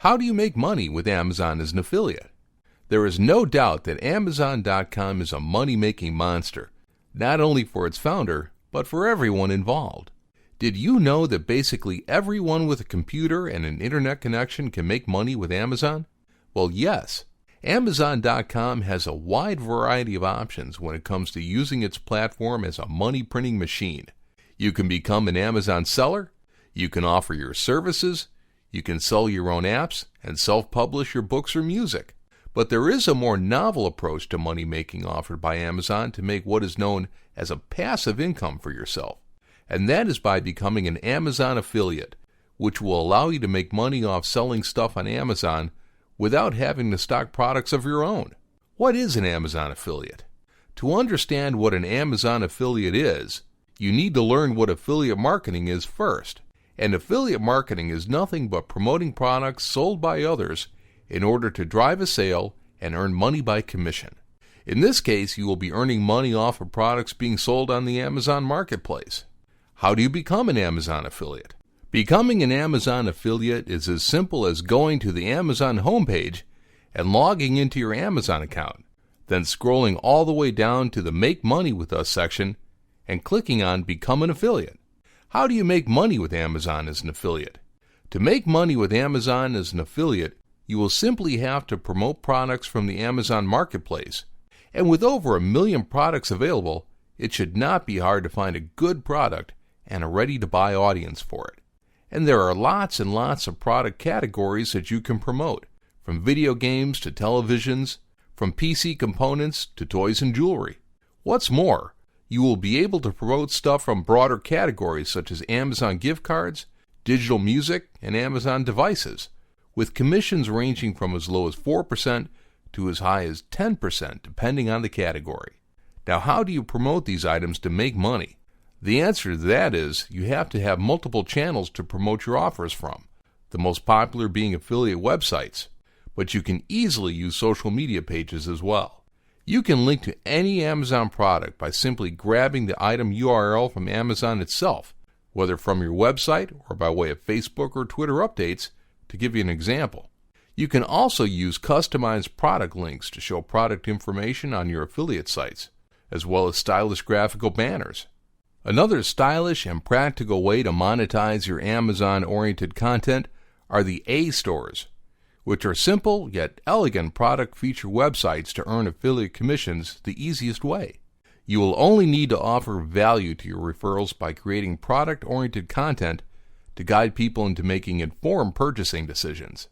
How do you make money with Amazon as an affiliate? There is no doubt that Amazon.com is a money-making monster, not only for its founder, but for everyone involved. Did you know that basically everyone with a computer and an internet connection can make money with Amazon? Well, yes. Amazon.com has a wide variety of options when it comes to using its platform as a money-printing machine. You can become an Amazon seller, you can offer your services, you can sell your own apps, and self-publish your books or music. But there is a more novel approach to money-making offered by Amazon to make what is known as a passive income for yourself. And that is by becoming an Amazon affiliate, which will allow you to make money off selling stuff on Amazon without having to stock products of your own. What is an Amazon affiliate? To understand what an Amazon affiliate is, you need to learn what affiliate marketing is first. And affiliate marketing is nothing but promoting products sold by others in order to drive a sale and earn money by commission. In this case, you will be earning money off of products being sold on the Amazon marketplace. How do you become an Amazon affiliate? Becoming an Amazon affiliate is as simple as going to the Amazon homepage and logging into your Amazon account, then scrolling all the way down to the Make Money With Us section and clicking on Become an Affiliate. How do you make money with Amazon as an affiliate? To make money with Amazon as an affiliate, you will simply have to promote products from the Amazon marketplace. And with over 1 million products available, it should not be hard to find a good product and a ready-to-buy audience for it. And there are lots and lots of product categories that you can promote, from video games to televisions, from PC components to toys and jewelry. What's more, you will be able to promote stuff from broader categories such as Amazon gift cards, digital music, and Amazon devices, with commissions ranging from as low as 4% to as high as 10% depending on the category. Now, how do you promote these items to make money? The answer to that is you have to have multiple channels to promote your offers from, the most popular being affiliate websites, but you can easily use social media pages as well. You can link to any Amazon product by simply grabbing the item URL from Amazon itself, whether from your website or by way of Facebook or Twitter updates, to give you an example. You can also use customized product links to show product information on your affiliate sites, as well as stylish graphical banners. Another stylish and practical way to monetize your Amazon-oriented content are the A-stores, which are simple yet elegant product feature websites to earn affiliate commissions the easiest way. You will only need to offer value to your referrals by creating product-oriented content to guide people into making informed purchasing decisions.